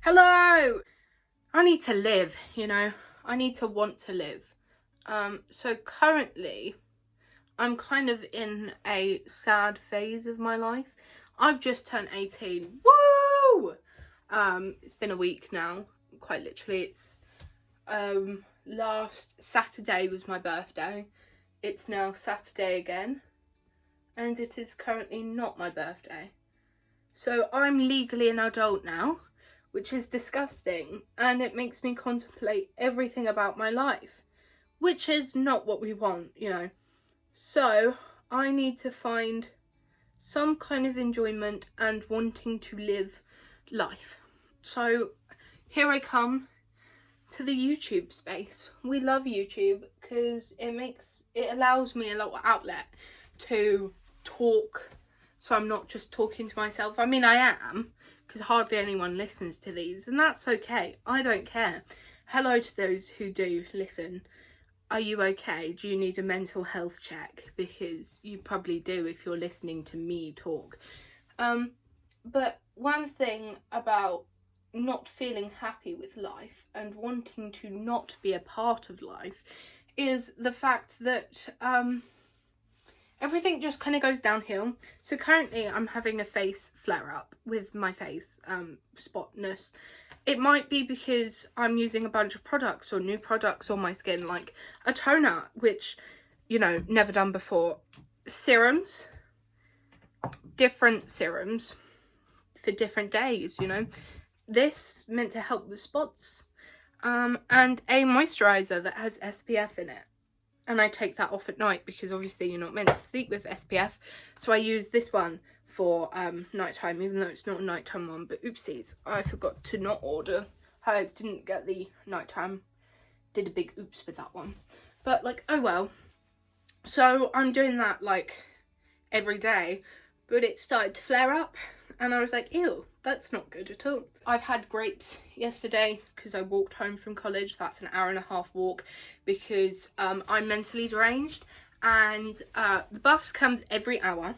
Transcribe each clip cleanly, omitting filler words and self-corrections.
Hello! I need to live, I need to want to live. So currently, I'm kind of in a sad phase of my life. I've just turned 18. Woo! It's been a week now, quite literally. It's last Saturday was my birthday. It's now Saturday again, and it is currently not my birthday. So I'm legally an adult now, which is disgusting, and it makes me contemplate everything about my life, which is not what we want, So I need to find some kind of enjoyment and wanting to live life. So here I come to the YouTube space. We love YouTube because it allows me a lot of outlet to talk, so I'm not just talking to myself. I mean, I am, because hardly anyone listens to these, and that's okay. I don't care. Hello to those who do listen. Are you okay? Do you need a mental health check? Because you probably do if you're listening to me talk. But one thing about not feeling happy with life and wanting to not be a part of life is the fact that everything just kind of goes downhill. So currently I'm having a face flare up with my face spotness. It might be because I'm using a bunch of products or new products on my skin, like a toner, which, never done before. Serums, different serums for different days, This meant to help with spots, and a moisturizer that has SPF in it. And I take that off at night because obviously you're not meant to sleep with SPF. So I use this one for nighttime, even though it's not a nighttime one. But oopsies, I forgot to not order. I didn't get the nighttime. Did a big oops with that one. But oh well. So I'm doing that every day. But it started to flare up. And I was like, ew, that's not good at all. I've had grapes yesterday because I walked home from college. That's an 1.5-hour walk because I'm mentally deranged. And the bus comes every hour,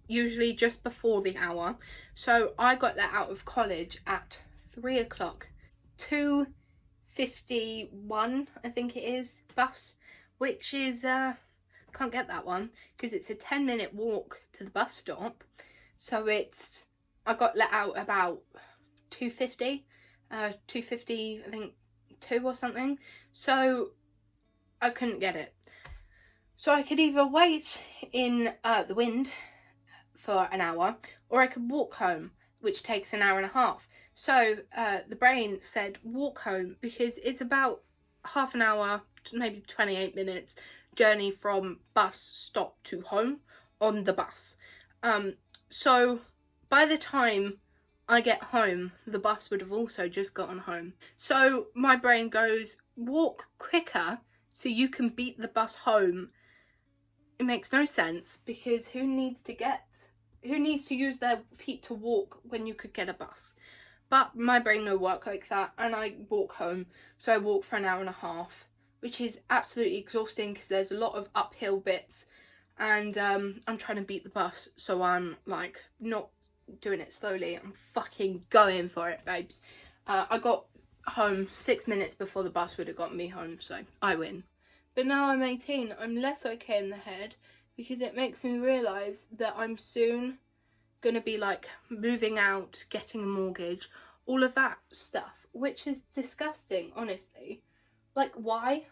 usually just before the hour. So I got let out of college at 3 o'clock. 2:51, I think it is, bus, which is, can't get that one because it's a 10-minute walk to the bus stop. So I got let out about 2:50, I think 2 or something. So I couldn't get it. So I could either wait in the wind for an hour, or I could walk home, which takes an 1.5 hours. So the brain said walk home because it's about half an hour, maybe 28 minutes journey from bus stop to home on the bus. So by the time I get home, the bus would have also just gotten home. So my brain goes, walk quicker so you can beat the bus home. It makes no sense because who needs to use their feet to walk when you could get a bus? But my brain no work like that, and I walk home. So I walk for an 1.5 hours, which is absolutely exhausting because there's a lot of uphill bits, and I'm trying to beat the bus, so I'm not doing it slowly. I'm fucking going for it, babes. I got home 6 minutes before the bus would have gotten me home, so I win. But now I'm 18, I'm less okay in the head because it makes me realise that I'm soon gonna be moving out, getting a mortgage, all of that stuff, which is disgusting, honestly. Why?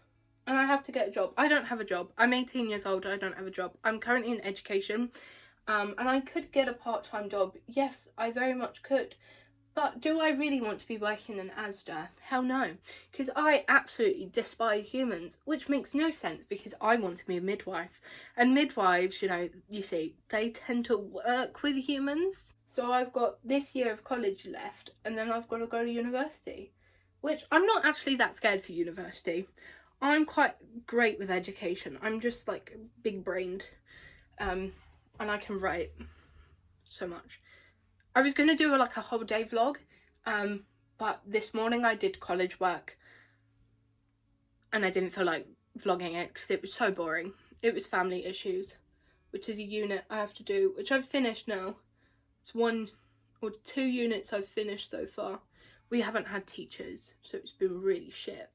And I have to get a job. I don't have a job. I'm 18 years old, I don't have a job. I'm currently in education. And I could get a part-time job. Yes, I very much could. But do I really want to be working in Asda? Hell no. Because I absolutely despise humans, which makes no sense because I want to be a midwife. And midwives, you see, they tend to work with humans. So I've got this year of college left, and then I've got to go to university. Which, I'm not actually that scared for university. I'm quite great with education. I'm just big-brained. And I can write so much. I was going to do a whole day vlog, but this morning I did college work and I didn't feel like vlogging it because it was so boring. It was family issues, which is a unit I have to do, which I've finished now. It's 1 or 2 units I've finished so far, we haven't had teachers, so it's been really shit.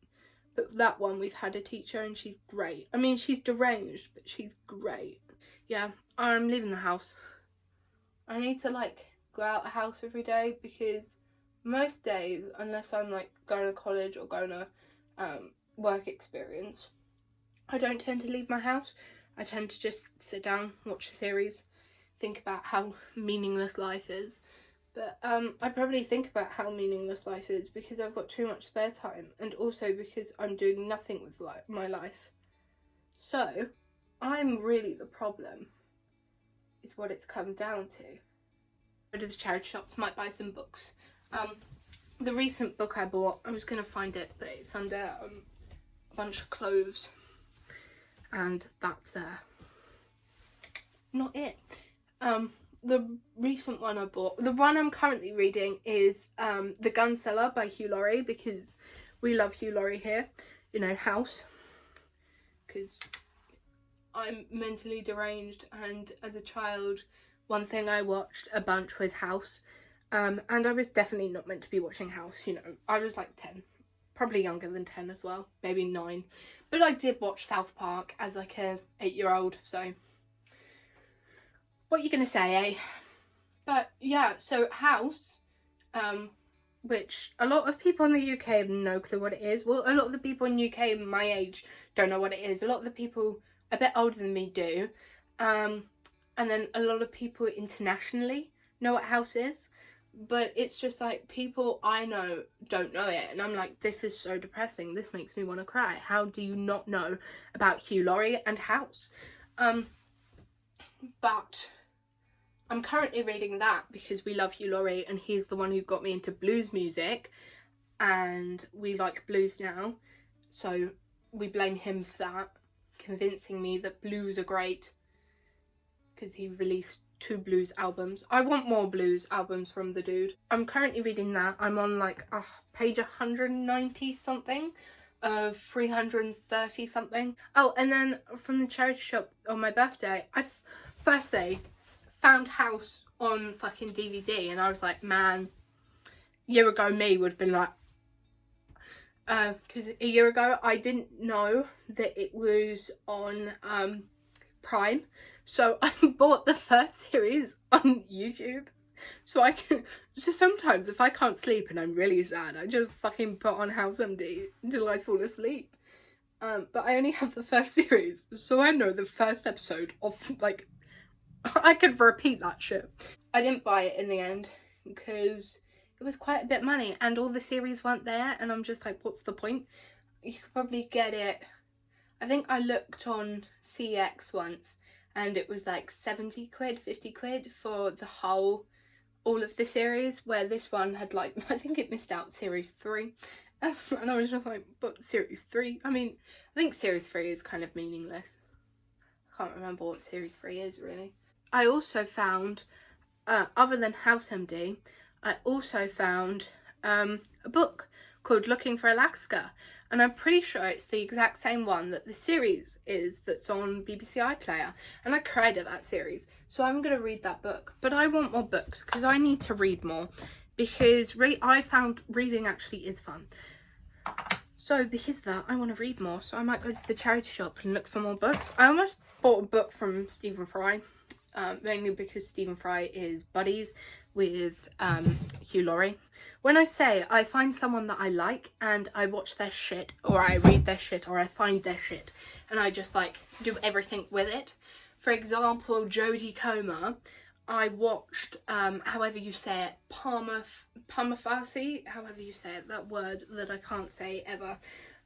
But that one, we've had a teacher and she's great. I mean, she's deranged, but she's great. Yeah, I'm leaving the house. I need to, like, go out the house every day, because most days, unless I'm, like, going to college or going to work experience, I don't tend to leave my house. I tend to just sit down, watch a series, think about how meaningless life is. But I probably think about how meaningless life is because I've got too much spare time, and also because I'm doing nothing with my life. So I'm really the problem, is what it's come down to. Go to the charity shops, might buy some books. The recent book I bought, I was going to find it, but it's under a bunch of clothes, and that's not it. The recent one I bought, the one I'm currently reading, is The Gunseller by Hugh Laurie, because we love Hugh Laurie here, you know, House, because I'm mentally deranged, and as a child one thing I watched a bunch was House, and I was definitely not meant to be watching House, you know. I was like 10, probably younger than 10 as well, maybe 9, but I did watch South Park as like a 8-year-old, so what are you gonna say, eh? But yeah, so House, which a lot of people in the UK have no clue what it is. Well, a lot of the people in the UK my age don't know what it is. A lot of the people a bit older than me do. And then a lot of people internationally know what House is. But it's just like, people I know don't know it. And I'm like, this is so depressing. This makes me want to cry. How do you not know about Hugh Laurie and House? But I'm currently reading that because we love Hugh Laurie, and he's the one who got me into blues music, and we like blues now, so we blame him for that, convincing me that blues are great, because he released 2 blues albums. I want more blues albums from the dude. I'm currently reading that. I'm on like page 190 something of 330 something. Oh, and then from the charity shop on my birthday, first day found House on fucking DVD, and I was like, man, a year ago me would have been like, because a year ago I didn't know that it was on Prime, so I bought the first series on YouTube, so sometimes if I can't sleep and I'm really sad, I just fucking put on House MD until I fall asleep. But I only have the first series, so I know the first episode of, like, I could repeat that shit. I didn't buy it in the end because it was quite a bit of money and all the series weren't there, and I'm just like, what's the point? You could probably get it, I think I looked on CX once and it was like 70 quid, 50 quid for the whole, all of the series, where this one had like, I think it missed out series 3. And I was just like, but series 3? I mean, I think series 3 is kind of meaningless. I can't remember what series 3 is really. I also found, other than House MD, I also found a book called Looking for Alaska, and I'm pretty sure it's the exact same one that the series is that's on BBC iPlayer, and I cried at that series, so I'm going to read that book. But I want more books because I need to read more, because I found reading actually is fun. So because of that, I want to read more, so I might go to the charity shop and look for more books. I almost bought a book from Stephen Fry, mainly because Stephen Fry is buddies with Hugh Laurie. When I say I find someone that I like and I watch their shit, or I read their shit, or I find their shit, and I just like do everything with it. For example, Jodie Comer, I watched, however you say it, Parmafasi, however you say it, that word that I can't say ever.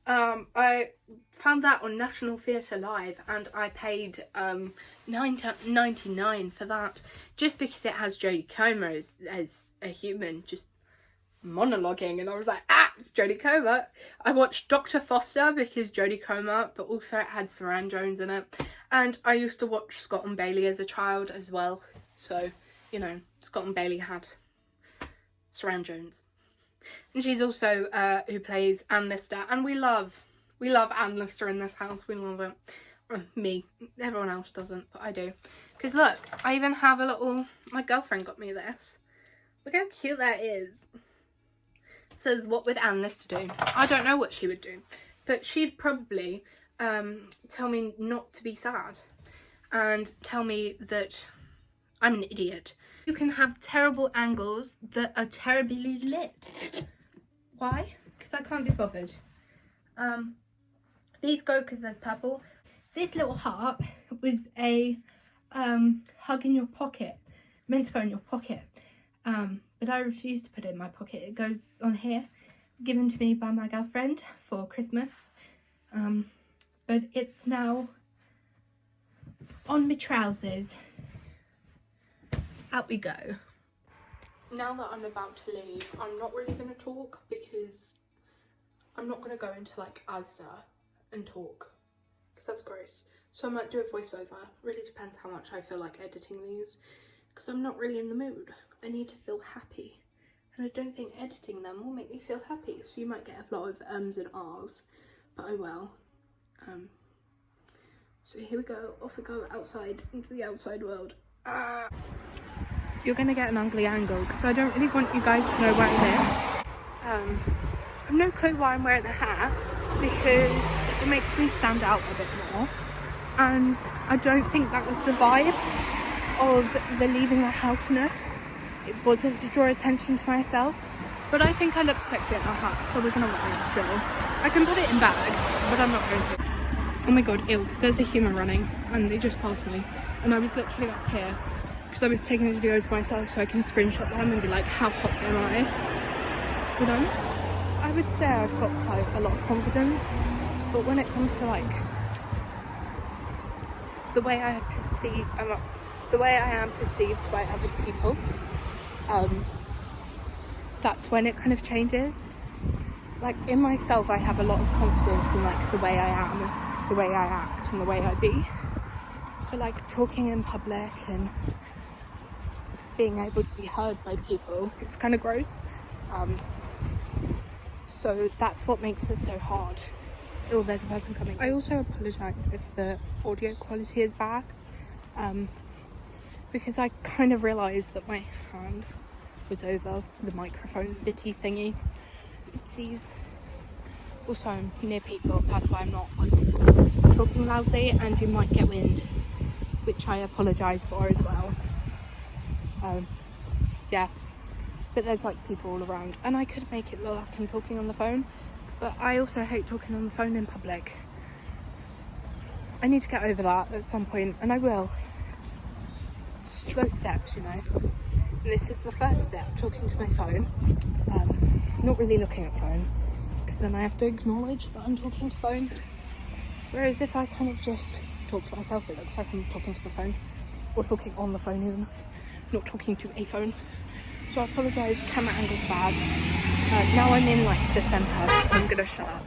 I found that on National Theatre Live, and I paid $9.99 for that, just because it has Jodie Comer as a human just monologuing, and I was like, it's Jodie Comer. I watched Dr. Foster because Jodie Comer, but also it had Saran Jones in it, and I used to watch Scott and Bailey as a child as well, so, you know, Scott and Bailey had Saran Jones. And she's also who plays Anne Lister, and we love Anne Lister in this house. We love it. Me, everyone else doesn't, but I do. Because look, I even have a little, my girlfriend got me this. Look how cute that is. says, what would Anne Lister do? I don't know what she would do, but she'd probably tell me not to be sad and tell me that I'm an idiot. You can have terrible angles that are terribly lit. Why? Because I can't be bothered. These go because they're purple. This little heart was a hug in your pocket, meant to go in your pocket, but I refused to put it in my pocket. It goes on here, given to me by my girlfriend for Christmas, but it's now on my trousers. Out we go. Now that I'm about to leave, I'm not really going to talk because I'm not going to go into like Asda and talk because that's gross. So I might do a voiceover. Really depends how much I feel like editing these because I'm not really in the mood. I need to feel happy and I don't think editing them will make me feel happy. So you might get a lot of ums and ahs, but oh well. So here we go. Off we go outside into the outside world. You're gonna get an ugly angle because I don't really want you guys to know where I live. I've no clue why I'm wearing a hat because it makes me stand out a bit more, and I don't think that was the vibe of the leaving the house-ness. It wasn't to draw attention to myself, but I think I look sexy in a hat, so we're gonna wear it still. I can put it in bag, but I'm not going to. Oh my god, ew, there's a human running and they just passed me, and I was literally up here because I was taking the videos myself so I can screenshot them and be like, how hot am I? You know? I would say I've got quite a lot of confidence, but when it comes to like the way I am perceived by other people, that's when it kind of changes. Like in myself, I have a lot of confidence in like the way I am, the way I act, and the way I be. But like talking in public and being able to be heard by people, it's kind of gross. So that's what makes it so hard. Oh, there's a person coming. I also apologise if the audio quality is bad, because I kind of realised that my hand was over the microphone bitty thingy. Oopsies. Also, I'm near people, that's why I'm not talking loudly, and you might get wind, which I apologise for as well. Yeah, but there's like people all around, and I could make it look like I'm talking on the phone, but I also hate talking on the phone in public. I need to get over that at some point, and I will. Slow steps, you know. And this is the first step, talking to my phone. Not really looking at phone, because then I have to acknowledge that I'm talking to phone. Whereas if I kind of just talk to myself, it looks like I'm talking to the phone, or talking on the phone even, not talking to a phone. So I apologise, camera angle's bad. Now I'm in like the centre, so I'm gonna shut up.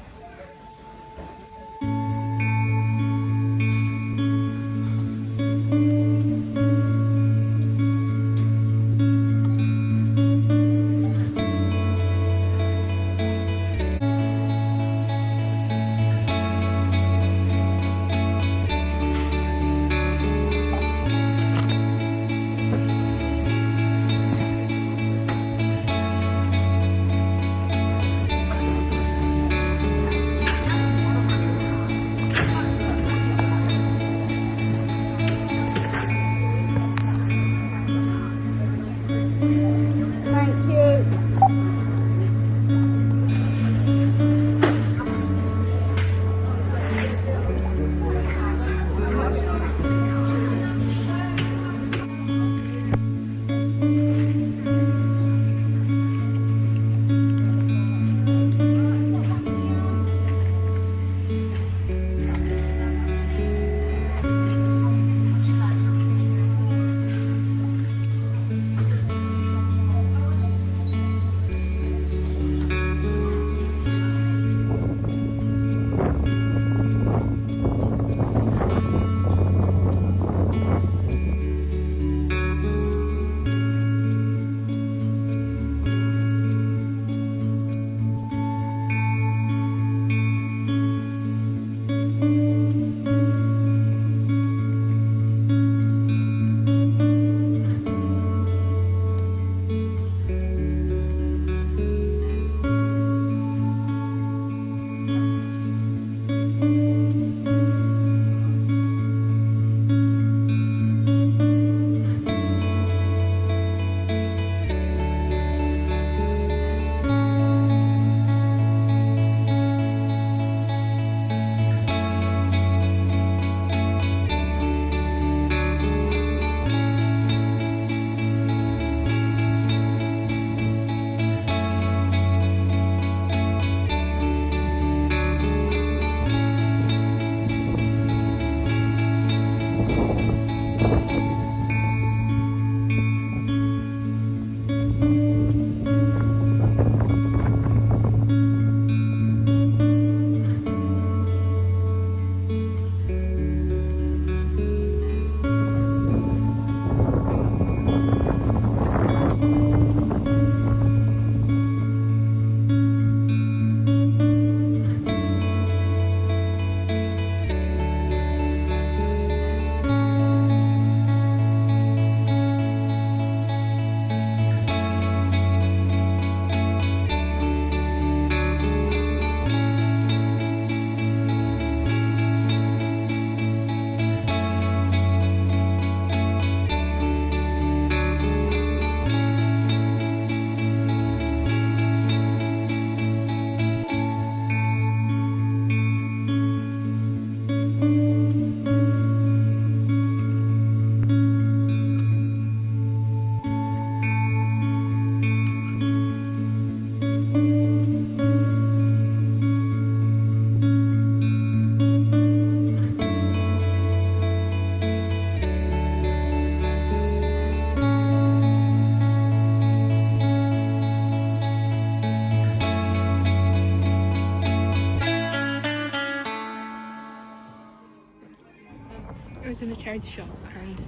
was in the charity shop and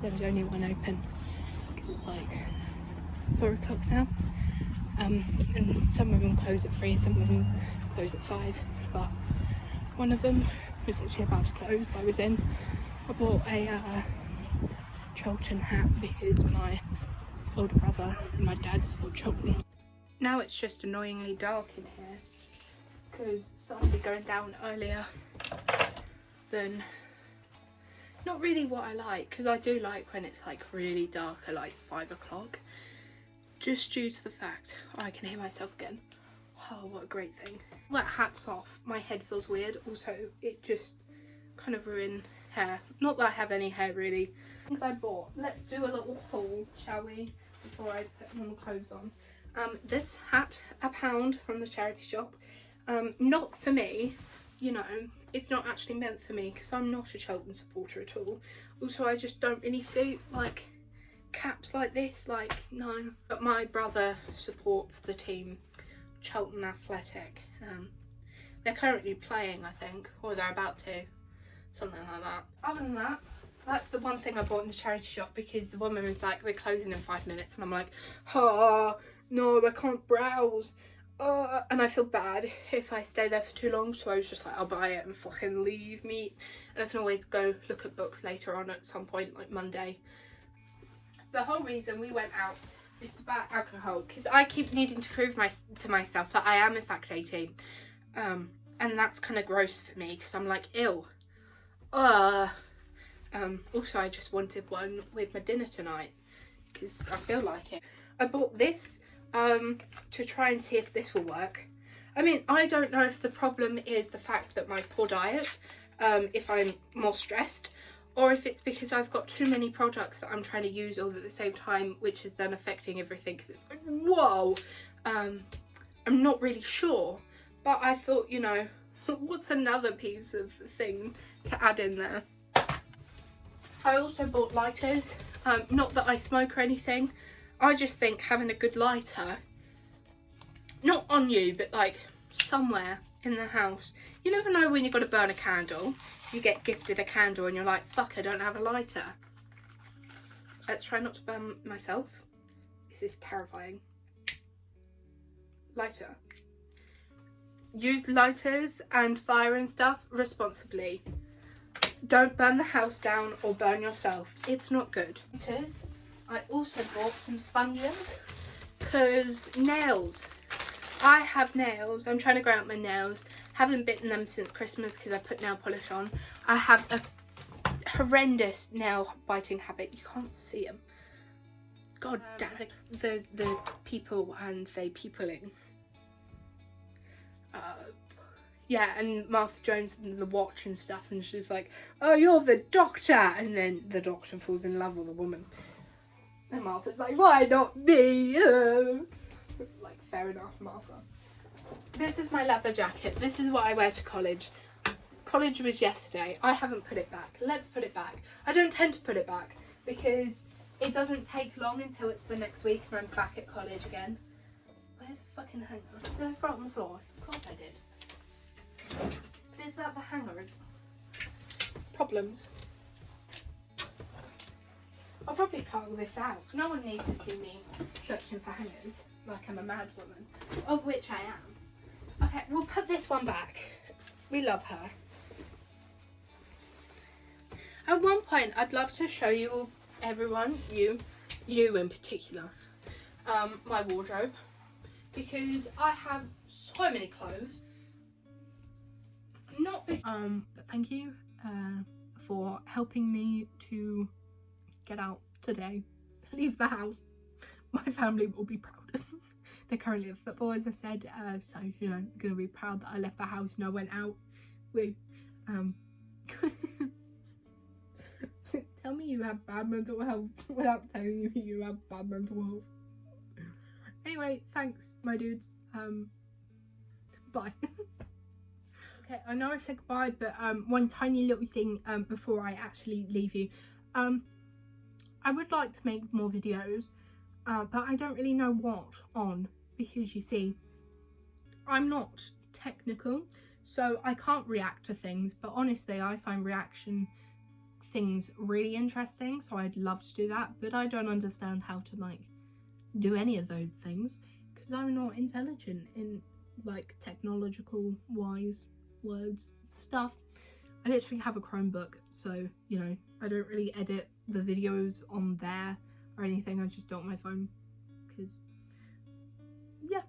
there was only one open because it's like 4 o'clock now. And some of them close at 3, some of them close at 5, but one of them was actually about to close that I was in. I bought a Charlton hat because my older brother and my dad support Charlton. Now it's just annoyingly dark in here because sun will be going down earlier than, not really what I like, because I do like when it's like really dark at like 5 o'clock, just due to the fact, oh, I can hear myself again. Oh, what a great thing. That hat's off, my head feels weird. Also, it just kind of ruined hair. Not that I have any hair really. Things I bought. Let's do a little haul, shall we? Before I put normal clothes on. This hat, £1 from the charity shop. Not for me, you know, it's not actually meant for me because I'm not a Charlton supporter at all. Also, I just don't really see like caps like this, like, no. But my brother supports the team Charlton Athletic. They're currently playing, I think, or they're about to, something like that. Other than that, that's the one thing I bought in the charity shop because the woman was like, we're closing in 5 minutes, and I'm like, oh no, I can't browse. And I feel bad if I stay there for too long, so I was just like, I'll buy it and fucking leave me, and I can always go look at books later on at some point, like Monday. The whole reason we went out is about alcohol, because I keep needing to prove to myself that I am in fact 18, and that's kind of gross for me because I'm like, ill. Also, I just wanted one with my dinner tonight because I feel like it. I bought this to try and see if this will work. I mean, I don't know if the problem is the fact that my poor diet, if I'm more stressed, or if it's because I've got too many products that I'm trying to use all at the same time, which is then affecting everything because it's like, whoa. I'm not really sure, but I thought, you know, what's another piece of thing to add in there? I also bought lighters. Not that I smoke or anything. I just think having a good lighter, not on you, but like somewhere in the house. You never know when you've got to burn a candle. You get gifted a candle and you're like, fuck, I don't have a lighter. Let's try not to burn myself. This is terrifying. Lighter. Use lighters and fire and stuff responsibly. Don't burn the house down or burn yourself. It's not good. I also bought some sponges because nails. I have nails. I'm trying to grow out my nails. Haven't bitten them since Christmas because I put nail polish on. I have a horrendous nail biting habit. You can't see them. God damn it. The people and they peopling. Yeah, and Martha Jones and the watch and stuff, and she's like, oh, you're the doctor, and then the doctor falls in love with a woman, and Martha's like, why not me? Like, fair enough, Martha. This is my leather jacket. This is what I wear to college. College was yesterday. I haven't put it back. Let's put it back. I don't tend to put it back because it doesn't take long until it's the next week and I'm back at college again. Where's the fucking hanger? Did I throw it on the floor? Of course I did. But is that the hanger? Is problems? I'll probably cut all this out. No one needs to see me searching for hangers like I'm a mad woman, of which I am. Okay, we'll put this one back. We love her. At one point, I'd love to show you, everyone, you in particular, my wardrobe, because I have so many clothes. Not big. But thank you for helping me to get out today, leave the house. My family will be proud. They're currently at football, as I said, so you know, gonna be proud that I left the house and I went out with tell me you have bad mental health without telling me you have bad mental health. Anyway, thanks my dudes. Bye. Okay, I know I said goodbye, but one tiny little thing before I actually leave you. I would like to make more videos, but I don't really know what on, because you see, I'm not technical, so I can't react to things, but honestly I find reaction things really interesting, so I'd love to do that, but I don't understand how to like do any of those things because I'm not intelligent in like technological wise words stuff. I literally have a Chromebook, so you know, I don't really edit the videos on there or anything. I just do it on my phone because yeah.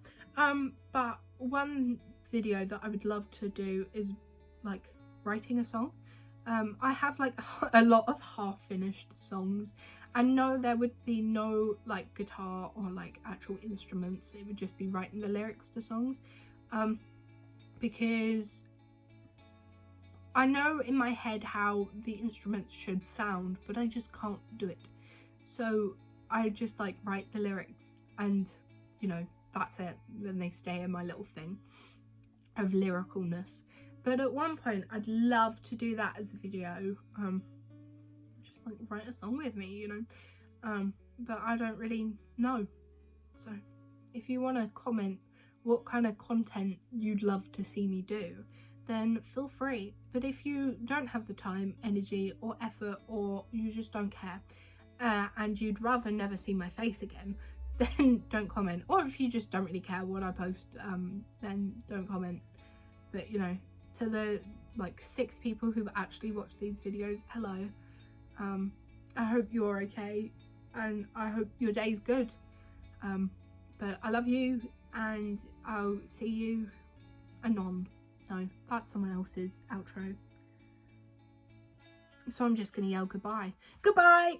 But one video that I would love to do is like writing a song. I have like a lot of half finished songs. I know there would be no like guitar or like actual instruments, it would just be writing the lyrics to songs, because I know in my head how the instruments should sound, but I just can't do it. So I just like write the lyrics and you know, that's it. Then they stay in my little thing of lyricalness. But at one point I'd love to do that as a video, just like write a song with me, you know, but I don't really know. So if you want to comment what kind of content you'd love to see me do, then feel free. But if you don't have the time, energy or effort, or you just don't care, and you'd rather never see my face again, then don't comment. Or if you just don't really care what I post, then don't comment. But you know, to the like 6 people who actually watch these videos, hello. I hope you're okay and I hope your day's good. But I love you and I'll see you anon. So that's someone else's outro. So I'm just gonna yell goodbye. Goodbye!